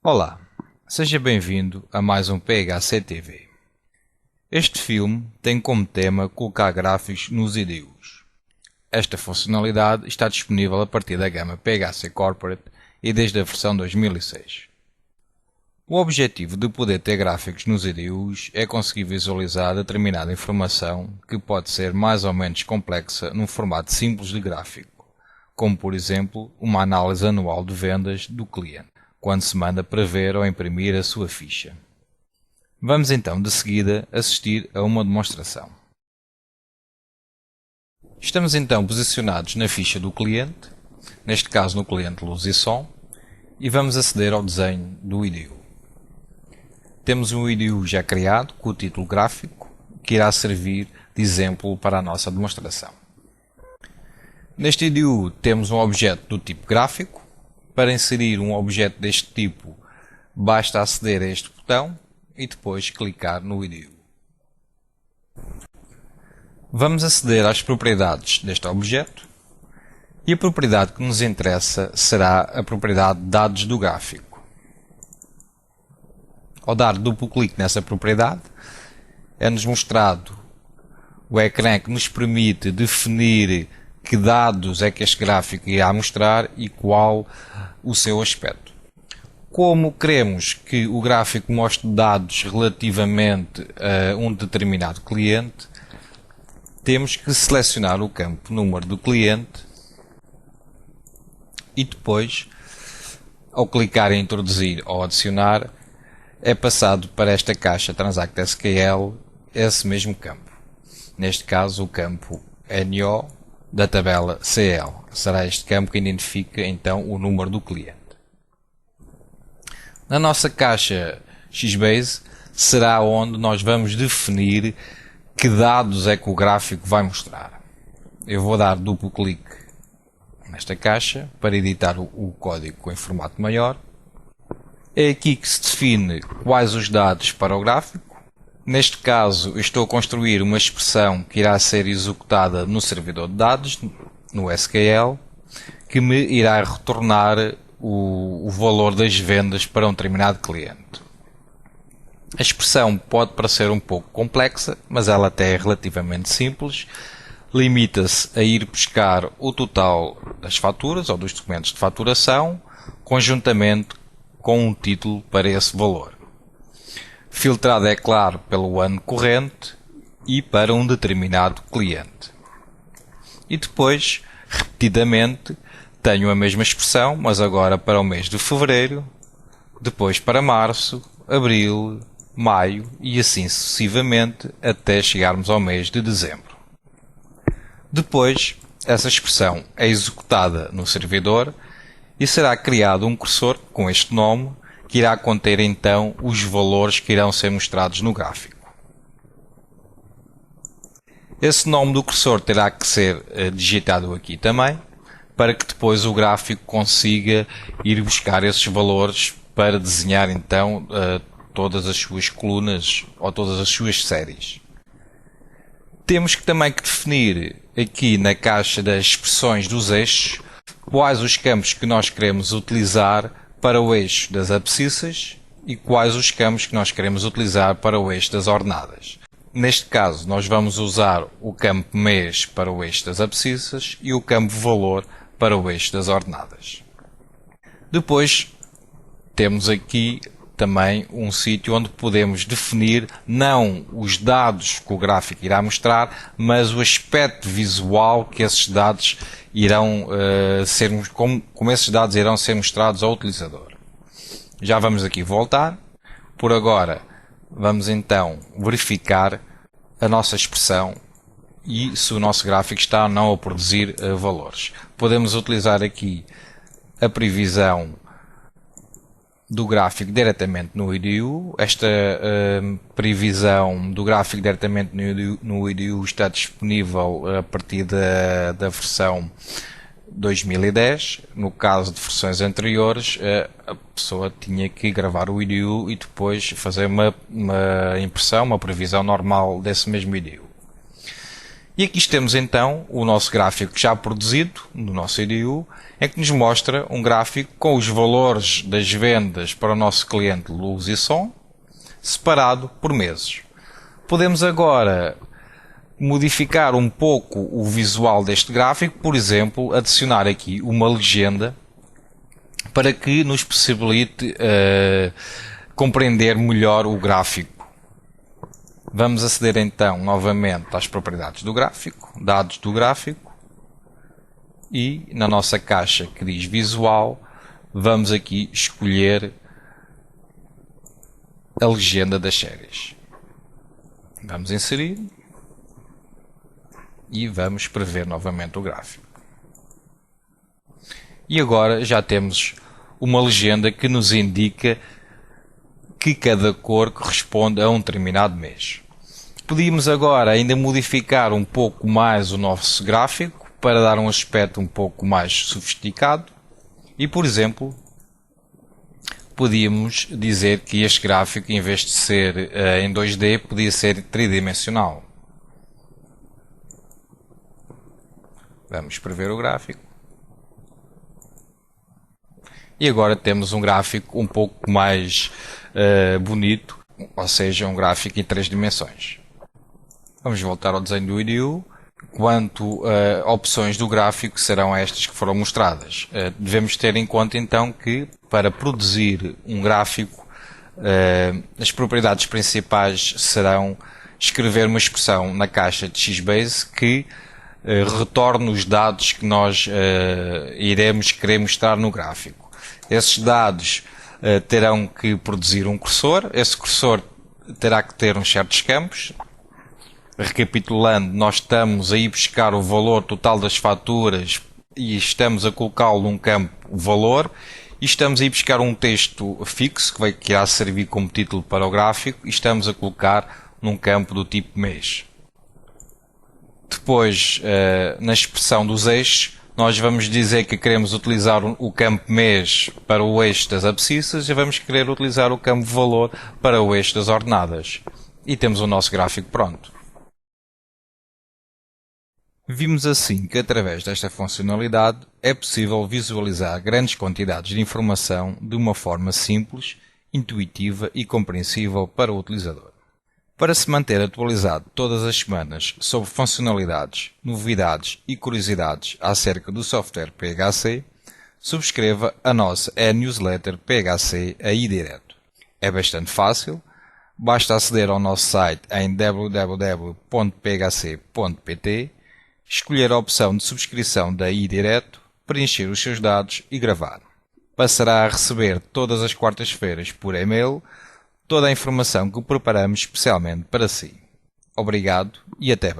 Olá, seja bem-vindo a mais um PHC TV. Este filme tem como tema colocar gráficos nos IDUs. Esta funcionalidade está disponível a partir da gama PHC Corporate e desde a versão 2006. O objetivo de poder ter gráficos nos IDUs é conseguir visualizar determinada informação que pode ser mais ou menos complexa num formato simples de gráfico, como por exemplo uma análise anual de vendas do cliente, quando se manda prever ou imprimir a sua ficha. Vamos então de seguida assistir a uma demonstração. Estamos então posicionados na ficha do cliente, neste caso no cliente Luz e Som, e vamos aceder ao desenho do IDU. Temos um IDU já criado com o título gráfico, que irá servir de exemplo para a nossa demonstração. Neste IDU temos um objeto do tipo gráfico. Para inserir um objeto deste tipo, basta aceder a este botão e depois clicar no IDU. Vamos aceder às propriedades deste objeto e a propriedade que nos interessa será a propriedade dados do gráfico. Ao dar duplo clique nessa propriedade, é-nos mostrado o ecrã que nos permite definir que dados é que este gráfico irá mostrar e qual o seu aspecto. Como queremos que o gráfico mostre dados relativamente a um determinado cliente, temos que selecionar o campo número do cliente e depois, ao clicar em introduzir ou adicionar, é passado para esta caixa Transact SQL esse mesmo campo. Neste caso, o campo NO da tabela CL. Será este campo que identifica então o número do cliente. Na nossa caixa XBase será onde nós vamos definir que dados é que o gráfico vai mostrar. Eu vou dar duplo clique nesta caixa para editar o código em formato maior. É aqui que se define quais os dados para o gráfico. Neste caso, estou a construir uma expressão que irá ser executada no servidor de dados, no SQL, que me irá retornar o valor das vendas para um determinado cliente. A expressão pode parecer um pouco complexa, mas ela até é relativamente simples. Limita-se a ir buscar o total das faturas ou dos documentos de faturação, conjuntamente com um título para esse valor. Filtrado, é claro, pelo ano corrente e para um determinado cliente. E depois, repetidamente, tenho a mesma expressão, mas agora para o mês de fevereiro, depois para março, abril, maio e assim sucessivamente até chegarmos ao mês de dezembro. Depois, essa expressão é executada no servidor e será criado um cursor com este nome, que irá conter então os valores que irão ser mostrados no gráfico. Esse nome do cursor terá que ser digitado aqui também, para que depois o gráfico consiga ir buscar esses valores para desenhar então todas as suas colunas ou todas as suas séries. Temos que também definir aqui na caixa das expressões dos eixos quais os campos que nós queremos utilizar para o eixo das abscissas e quais os campos que nós queremos utilizar para o eixo das ordenadas. Neste caso, nós vamos usar o campo mês para o eixo das abscissas e o campo valor para o eixo das ordenadas. Depois, temos aqui também um sítio onde podemos definir não os dados que o gráfico irá mostrar, mas o aspecto visual que esses dados irão como esses dados irão ser mostrados ao utilizador. Já vamos aqui voltar. Por agora, vamos então verificar a nossa expressão e se o nosso gráfico está ou não a produzir valores. Podemos utilizar aqui a previsão do gráfico diretamente no IDU. Esta previsão do gráfico diretamente no IDU está disponível a partir da versão 2010. No caso de versões anteriores, a pessoa tinha que gravar o IDU e depois fazer uma impressão, uma previsão normal desse mesmo IDU. E aqui temos então o nosso gráfico já produzido no nosso IDU, em que nos mostra um gráfico com os valores das vendas para o nosso cliente luz e som, separado por meses. Podemos agora modificar um pouco o visual deste gráfico, por exemplo, adicionar aqui uma legenda para que nos possibilite compreender melhor o gráfico. Vamos aceder então novamente às propriedades do gráfico, dados do gráfico, e na nossa caixa que diz visual, vamos aqui escolher a legenda das séries. Vamos inserir e vamos prever novamente o gráfico. E agora já temos uma legenda que nos indica que cada cor corresponde a um determinado mês. Podíamos agora ainda modificar um pouco mais o nosso gráfico para dar um aspecto um pouco mais sofisticado e, por exemplo, podíamos dizer que este gráfico, em vez de ser em 2D, podia ser tridimensional. Vamos prever o gráfico. E agora temos um gráfico um pouco mais bonito, ou seja, um gráfico em 3 dimensões. Vamos voltar ao desenho do IDU. Quanto a opções do gráfico, serão estas que foram mostradas. Devemos ter em conta então que para produzir um gráfico, as propriedades principais serão escrever uma expressão na caixa de XBase que retorne os dados que nós iremos querer mostrar no gráfico. Esses dados terão que produzir um cursor. Esse cursor terá que ter uns certos campos. Recapitulando, nós estamos a ir buscar o valor total das faturas e estamos a colocá-lo num campo valor, e estamos a ir buscar um texto fixo que irá servir como título para o gráfico e estamos a colocar num campo do tipo mês. Depois, na expressão dos eixos, nós vamos dizer que queremos utilizar o campo mês para o eixo das abscissas e vamos querer utilizar o campo valor para o eixo das ordenadas. E temos o nosso gráfico pronto. Vimos assim que através desta funcionalidade é possível visualizar grandes quantidades de informação de uma forma simples, intuitiva e compreensível para o utilizador. Para se manter atualizado todas as semanas sobre funcionalidades, novidades e curiosidades acerca do software PHC, subscreva a nossa e-newsletter PHC aí direto. É bastante fácil, basta aceder ao nosso site em www.phc.pt, escolher a opção de subscrição daí direto, preencher os seus dados e gravar. Passará a receber todas as quartas-feiras por e-mail toda a informação que preparamos especialmente para si. Obrigado e até breve.